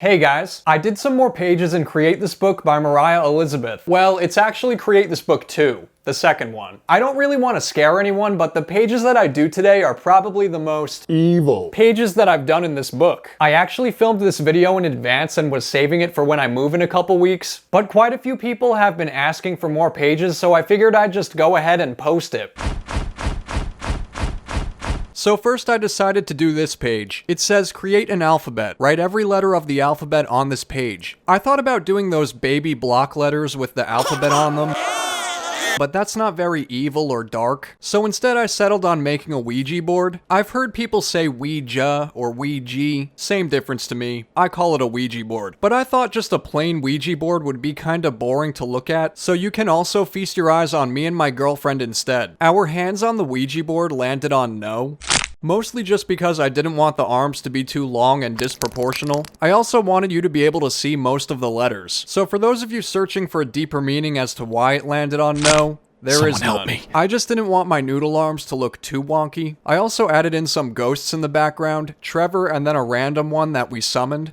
Hey guys, I did some more pages in Create This Book by Moriah Elizabeth. Well, it's actually Create This Book 2, the second one. I don't really want to scare anyone, but the pages that I do today are probably the most evil pages that I've done in this book. I actually filmed this video in advance and was saving it for when I move in a couple weeks, but quite a few people have been asking for more pages, so I figured I'd just go ahead and post it. So first I decided to do this page. It says create an alphabet. Write every letter of the alphabet on this page. I thought about doing those baby block letters with the alphabet on them, but that's not very evil or dark. So instead I settled on making a Ouija board. I've heard people say Ouija or Ouija, same difference to me. I call it a Ouija board. But I thought just a plain Ouija board would be kinda boring to look at, so you can also feast your eyes on me and my girlfriend instead. Our hands on the Ouija board landed on no. Mostly just because I didn't want the arms to be too long and disproportional. I also wanted you to be able to see most of the letters. So for those of you searching for a deeper meaning as to why it landed on no, there is none. Help me. I just didn't want my noodle arms to look too wonky. I also added in some ghosts in the background, Trevor and then a random one that we summoned.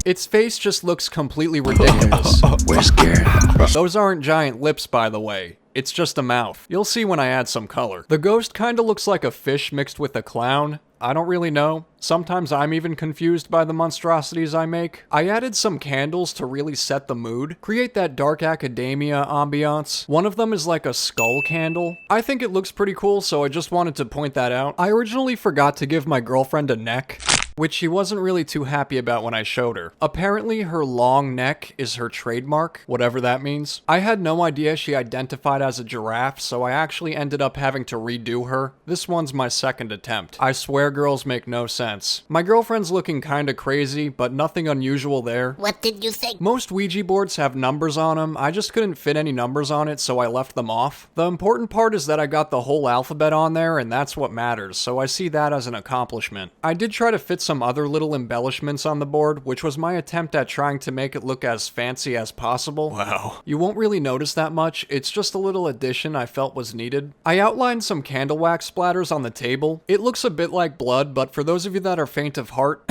Its face just looks completely ridiculous. We're scared. Those aren't giant lips, by the way. It's just a mouth. You'll see when I add some color. The ghost kinda looks like a fish mixed with a clown. I don't really know. Sometimes I'm even confused by the monstrosities I make. I added some candles to really set the mood. Create that dark academia ambiance. One of them is like a skull candle. I think it looks pretty cool, so I just wanted to point that out. I originally forgot to give my girlfriend a neck, which she wasn't really too happy about when I showed her. Apparently her long neck is her trademark, whatever that means. I had no idea she identified as a giraffe, so I actually ended up having to redo her. This one's my second attempt. I swear girls make no sense. My girlfriend's looking kinda crazy, but nothing unusual there. What did you say? Most Ouija boards have numbers on them. I just couldn't fit any numbers on it, so I left them off. The important part is that I got the whole alphabet on there, and that's what matters, so I see that as an accomplishment. I did try to fit some other little embellishments on the board, which was my attempt at trying to make it look as fancy as possible. Wow. You won't really notice that much, it's just a little addition I felt was needed. I outlined some candle wax splatters on the table. It looks a bit like blood, but for those of you that are faint of heart,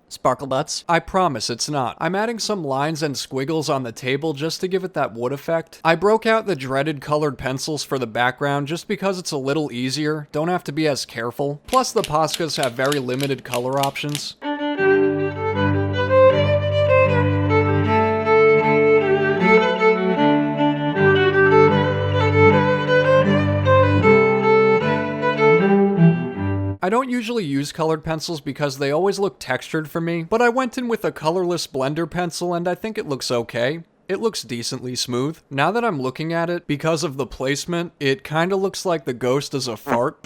sparkle butts, I promise it's not. I'm adding some lines and squiggles on the table just to give it that wood effect. I broke out the dreaded colored pencils for the background just because it's a little easier, don't have to be as careful. Plus the Poscas have very limited color options. I don't usually use colored pencils because they always look textured for me, but I went in with a colorless blender pencil and I think it looks okay. It looks decently smooth. Now that I'm looking at it, because of the placement, it kinda looks like the ghost is a fart.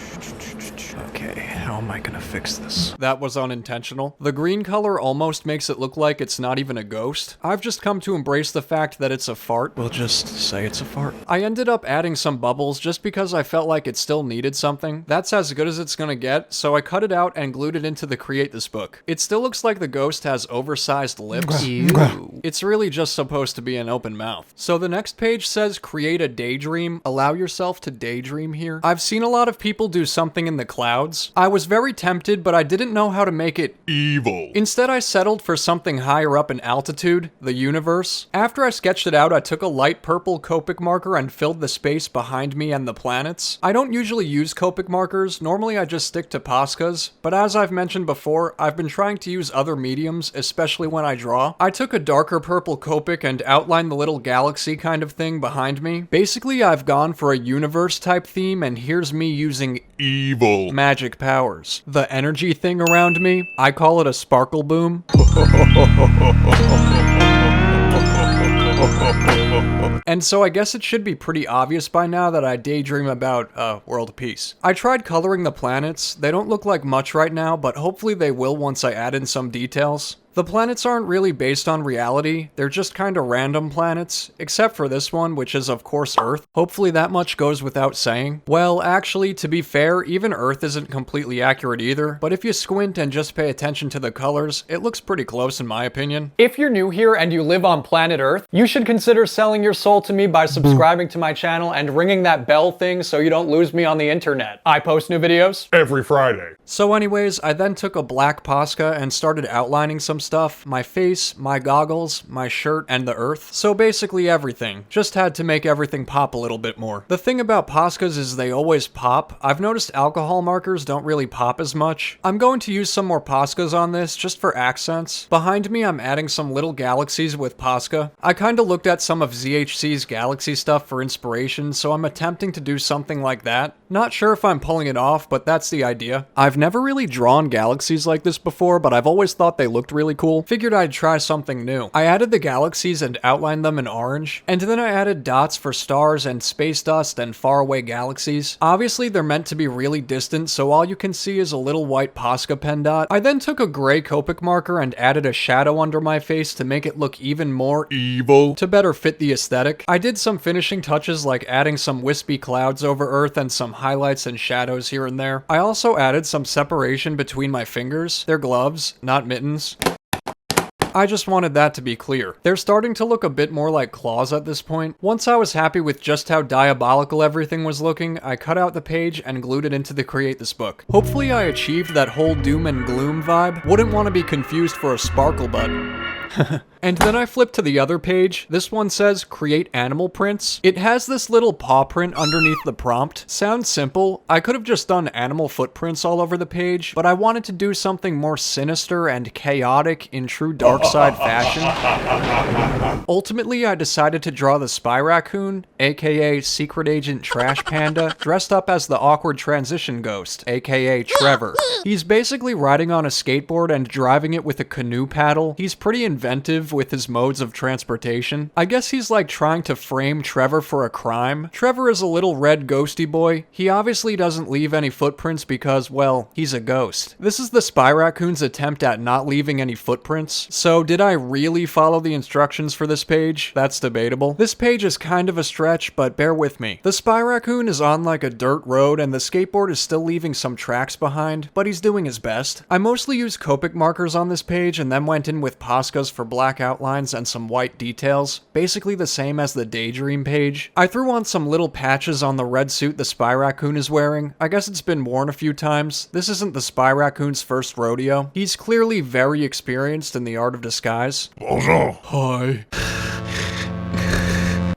Okay, how am I gonna fix this? That was unintentional. The green color almost makes it look like it's not even a ghost. I've just come to embrace the fact that it's a fart. We'll just say it's a fart. I ended up adding some bubbles just because I felt like it still needed something. That's as good as it's gonna get, so I cut it out and glued it into the Create This Book. It still looks like the ghost has oversized lips. Ew. It's really just supposed to be an open mouth. So the next page says create a daydream. Allow yourself to daydream here. I've seen a lot of people do something in the clouds. I was very tempted, but I didn't know how to make it evil. Instead, I settled for something higher up in altitude, the universe. After I sketched it out, I took a light purple Copic marker and filled the space behind me and the planets. I don't usually use Copic markers. Normally I just stick to Poscas, but as I've mentioned before, I've been trying to use other mediums, especially when I draw. I took a darker purple Copic and outlined the little galaxy kind of thing behind me. Basically, I've gone for a universe type theme, and here's me using evil magic powers. The energy thing around me, I call it a sparkle boom. And so I guess it should be pretty obvious by now that I daydream about, world peace. I tried coloring the planets. They don't look like much right now, but hopefully they will once I add in some details. The planets aren't really based on reality, they're just kinda random planets, except for this one, which is of course Earth. Hopefully that much goes without saying. Well, actually, to be fair, even Earth isn't completely accurate either, but if you squint and just pay attention to the colors, it looks pretty close in my opinion. If you're new here and you live on planet Earth, you should consider selling your soul to me by subscribing to my channel and ringing that bell thing so you don't lose me on the internet. I post new videos every Friday. So anyways, I then took a black Posca and started outlining some stuff, my face, my goggles, my shirt, and the earth. So basically everything. Just had to make everything pop a little bit more. The thing about Poscas is they always pop. I've noticed alcohol markers don't really pop as much. I'm going to use some more Poscas on this just for accents. Behind me I'm adding some little galaxies with Posca. I kinda looked at some of ZHC's galaxy stuff for inspiration, so I'm attempting to do something like that. Not sure if I'm pulling it off, but that's the idea. I've never really drawn galaxies like this before, but I've always thought they looked really cool. Figured I'd try something new. I added the galaxies and outlined them in orange, and then I added dots for stars and space dust and faraway galaxies. Obviously they're meant to be really distant, so all you can see is a little white Posca pen dot. I then took a gray Copic marker and added a shadow under my face to make it look even more evil, to better fit the aesthetic. I did some finishing touches like adding some wispy clouds over Earth and some highlights and shadows here and there. I also added some separation between my fingers. They're gloves, not mittens. I just wanted that to be clear. They're starting to look a bit more like claws at this point. Once I was happy with just how diabolical everything was looking, I cut out the page and glued it into the Create This book. Hopefully I achieved that whole doom and gloom vibe. Wouldn't want to be confused for a sparkle butt. And then I flipped to the other page. This one says create animal prints. It has this little paw print underneath the prompt. Sounds simple. I could have just done animal footprints all over the page, but I wanted to do something more sinister and chaotic in true Darkside fashion. Ultimately, I decided to draw the Spy Raccoon, aka Secret Agent Trash Panda, dressed up as the awkward transition ghost, aka Trevor. He's basically riding on a skateboard and driving it with a canoe paddle. He's pretty inventive with his modes of transportation. I guess he's like trying to frame Trevor for a crime. Trevor is a little red ghosty boy. He obviously doesn't leave any footprints because, well, he's a ghost. This is the Spy Raccoon's attempt at not leaving any footprints. So did I really follow the instructions for this page? That's debatable. This page is kind of a stretch, but bear with me. The Spy Raccoon is on like a dirt road and the skateboard is still leaving some tracks behind, but he's doing his best. I mostly used Copic markers on this page and then went in with Poscas for black outlines and some white details, basically the same as the Daydream page. I threw on some little patches on the red suit the Spy Raccoon is wearing. I guess it's been worn a few times. This isn't the Spy Raccoon's first rodeo. He's clearly very experienced in the art of disguise. Bonjour. Hi.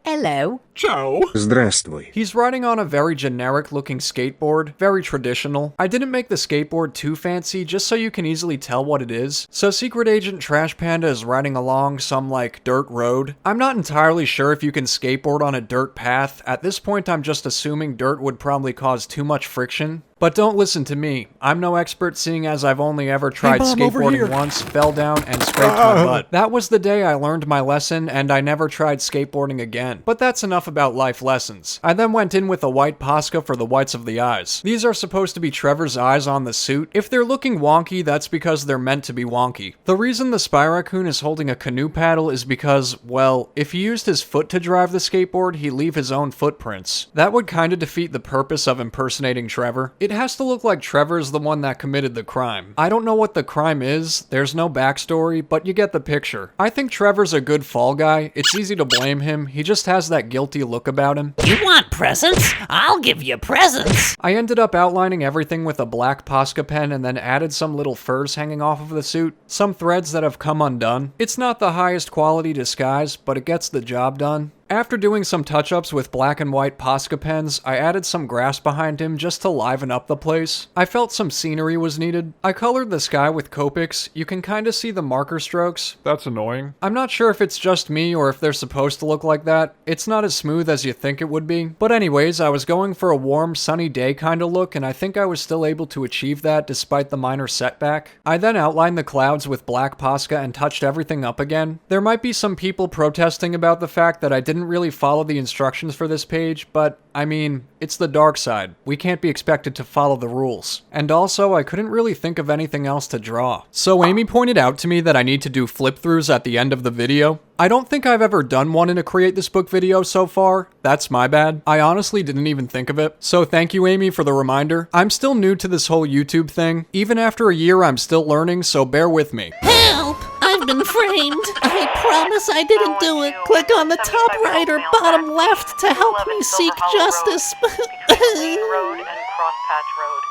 Hello. Ciao. Здравствуй. He's riding on a very generic looking skateboard, very traditional. I didn't make the skateboard too fancy just so you can easily tell what it is. So Secret Agent Trash Panda is riding along some like dirt road. I'm not entirely sure if you can skateboard on a dirt path. At this point I'm just assuming dirt would probably cause too much friction. But don't listen to me. I'm no expert seeing as I've only ever tried Mom, over here. skateboarding once, fell down, and scraped my butt. That was the day I learned my lesson, and I never tried skateboarding again. But that's enough about life lessons. I then went in with a white Posca for the whites of the eyes. These are supposed to be Trevor's eyes on the suit. If they're looking wonky, that's because they're meant to be wonky. The reason the Spy Raccoon is holding a canoe paddle is because, well, if he used his foot to drive the skateboard, he'd leave his own footprints. That would kinda defeat the purpose of impersonating Trevor. It has to look like Trevor's the one that committed the crime. I don't know what the crime is, there's no backstory, but you get the picture. I think Trevor's a good fall guy. It's easy to blame him, he just has that guilty look about him. You want presents? I'll give you presents. I ended up outlining everything with a black Posca pen and then added some little furs hanging off of the suit, some threads that have come undone. It's not the highest quality disguise, but it gets the job done. After doing some touch-ups with black and white Posca pens, I added some grass behind him just to liven up the place. I felt some scenery was needed. I colored the sky with Copics. You can kinda see the marker strokes. That's annoying. I'm not sure if it's just me or if they're supposed to look like that. It's not as smooth as you think it would be. But anyways, I was going for a warm, sunny day kinda look, and I think I was still able to achieve that despite the minor setback. I then outlined the clouds with black Posca and touched everything up again. There might be some people protesting about the fact that I didn't really follow the instructions for this page, but I mean, it's the dark side. We can't be expected to follow the rules. And also, I couldn't really think of anything else to draw. So Amy pointed out to me that I need to do flip-throughs at the end of the video. I don't think I've ever done one in a Create This Book video so far. That's my bad. I honestly didn't even think of it. So thank you, Amy, for the reminder. I'm still new to this whole YouTube thing. Even after a year, I'm still learning, so bear with me. Help! I've been framed. I promise I didn't do it. Click on the top right or bottom left to help me seek justice. Road and Crosspatch Road.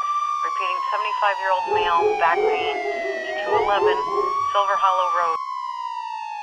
Repeating, 75-year-old male, back pain, 211 Silver Hollow Road.